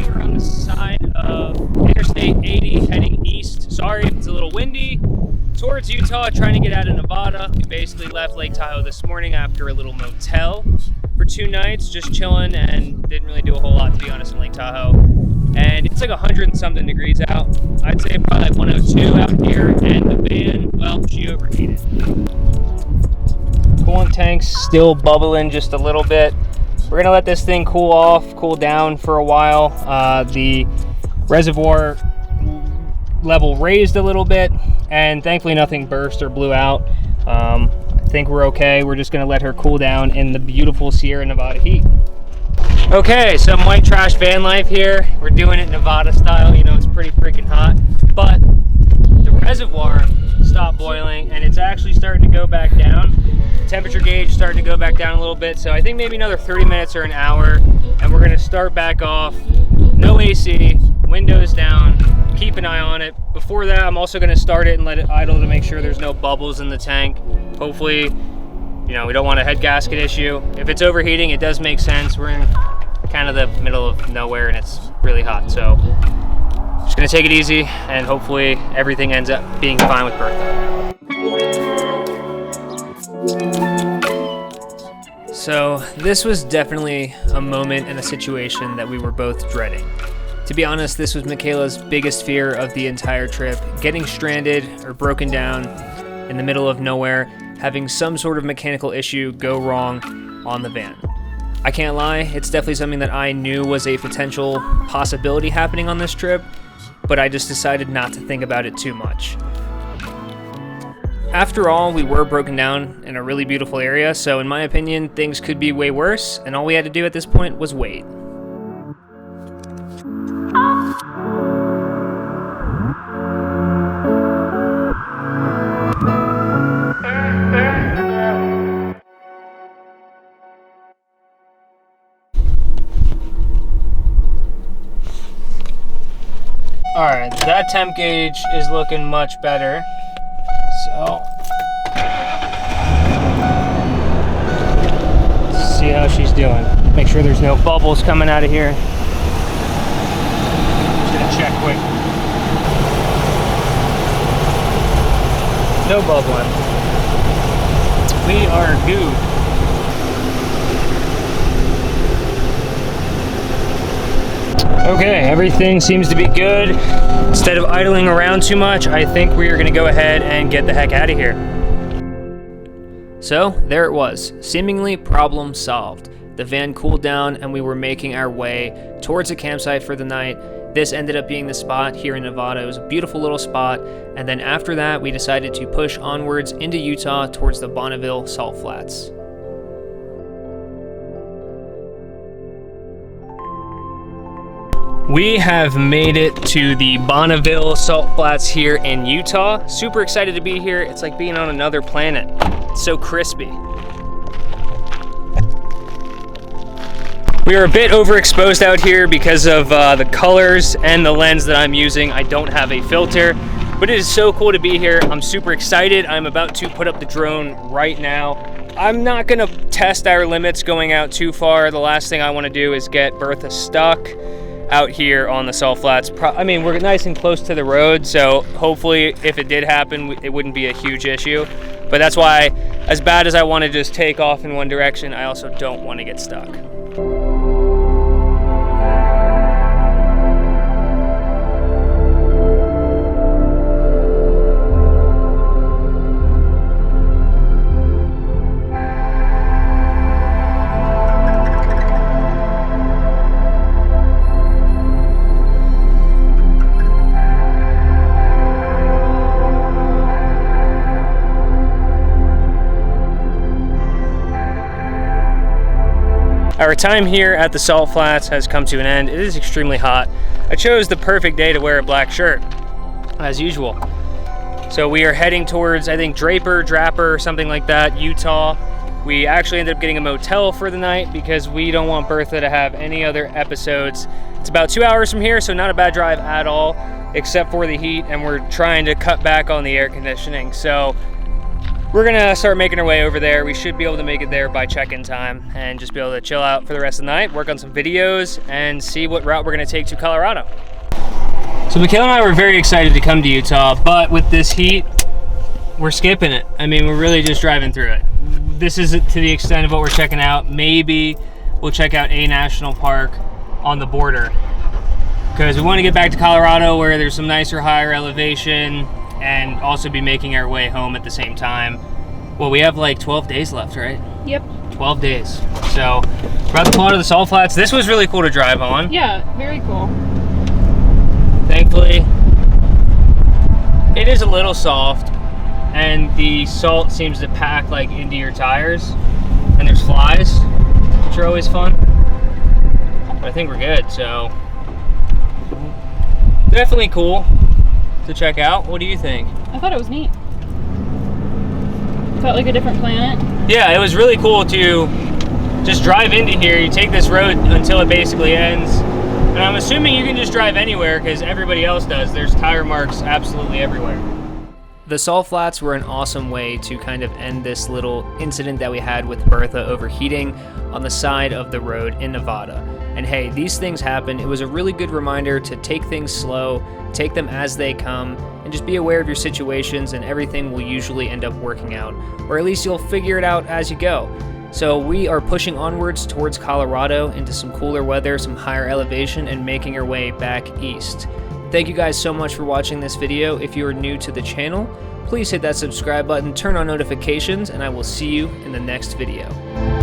currently we're on the side of Interstate 80 heading east. Sorry if it's a little windy. Towards Utah, trying to get out of Nevada. We basically left Lake Tahoe this morning after a little motel for 2 nights, just chilling, and didn't really do a whole lot, to be honest, in Lake Tahoe. And it's like 100 and something degrees out. I'd say probably like 102 out here, and the van, well, she overheated. Coolant tank's still bubbling just a little bit. We're gonna let this thing cool down for a while. The reservoir level raised a little bit, and thankfully nothing burst or blew out. I think we're okay. We're just gonna let her cool down in the beautiful Sierra Nevada heat. Okay, some white trash van life here. We're doing it Nevada style. You know, it's pretty freaking hot, but the reservoir stopped boiling and it's actually starting to go back down. The temperature gauge is starting to go back down a little bit, so I think maybe another 30 minutes or an hour, and we're gonna start back off. No AC, windows down, keep an eye on it. Before that, I'm also gonna start it and let it idle to make sure there's no bubbles in the tank. Hopefully, you know, we don't want a head gasket issue. If it's overheating, it does make sense. We're in kind of the middle of nowhere and it's really hot, so just gonna take it easy and hopefully everything ends up being fine with Bertha. So this was definitely a moment and a situation that we were both dreading. To be honest, this was Makayla's biggest fear of the entire trip, getting stranded or broken down in the middle of nowhere, having some sort of mechanical issue go wrong on the van. I can't lie, it's definitely something that I knew was a potential possibility happening on this trip, but I just decided not to think about it too much. After all, we were broken down in a really beautiful area, so in my opinion, things could be way worse, and all we had to do at this point was wait. Alright, that temp gauge is looking much better. So, let's see how she's doing. Make sure there's no bubbles coming out of here. Just gonna check quick. No bubbling. We are good. Okay, everything seems to be good. Instead of idling around too much, I think we are gonna go ahead and get the heck out of here. So, there it was, seemingly problem solved. The van cooled down and we were making our way towards a campsite for the night. This ended up being the spot here in Nevada. It was a beautiful little spot, and then after that, we decided to push onwards into Utah towards the Bonneville Salt Flats. We have made it to the Bonneville Salt Flats here in Utah. Super excited to be here. It's like being on another planet. It's so crispy. We are a bit overexposed out here because of the colors and the lens that I'm using. I don't have a filter, but it is so cool to be here. I'm super excited. I'm about to put up the drone right now. I'm not gonna test our limits going out too far. The last thing I wanna do is get Bertha stuck out here on the Salt Flats. I mean, we're nice and close to the road, so hopefully if it did happen, it wouldn't be a huge issue. But that's why, as bad as I want to just take off in one direction, I also don't want to get stuck. Our time here at the Salt Flats has come to an end. It is extremely hot. I chose the perfect day to wear a black shirt, as usual. So we are heading towards, I think, Draper, something like that, Utah. We actually ended up getting a motel for the night because we don't want Bertha to have any other episodes. It's about 2 hours from here, so not a bad drive at all, except for the heat, and we're trying to cut back on the air conditioning. So we're gonna start making our way over there. We should be able to make it there by check-in time and just be able to chill out for the rest of the night, work on some videos, and see what route we're gonna take to Colorado. So Makayla and I were very excited to come to Utah, but with this heat, we're skipping it. I mean, we're really just driving through it. This is to the extent of what we're checking out. Maybe we'll check out a national park on the border, because we want to get back to Colorado where there's some nicer, higher elevation, and also be making our way home at the same time. Well, we have like 12 days left, right? Yep. 12 days. So we're about to pull out of the salt flats. This was really cool to drive on. Yeah, very cool. Thankfully, it is a little soft, and the salt seems to pack like into your tires, and there's flies, which are always fun. But I think we're good, so definitely cool to check out. What do you think? I thought it was neat. Felt like a different planet. Yeah, it was really cool to just drive into here. You take this road until it basically ends, and I'm assuming you can just drive anywhere because everybody else does. There's tire marks absolutely everywhere. The salt flats were an awesome way to kind of end this little incident that we had with Bertha overheating on the side of the road in Nevada. And hey, these things happen. It was a really good reminder to take things slow, take them as they come, and just be aware of your situations, and everything will usually end up working out, or at least you'll figure it out as you go. So we are pushing onwards towards Colorado into some cooler weather, some higher elevation, and making our way back east. Thank you guys so much for watching this video. If you are new to the channel, please hit that subscribe button, turn on notifications, and I will see you in the next video.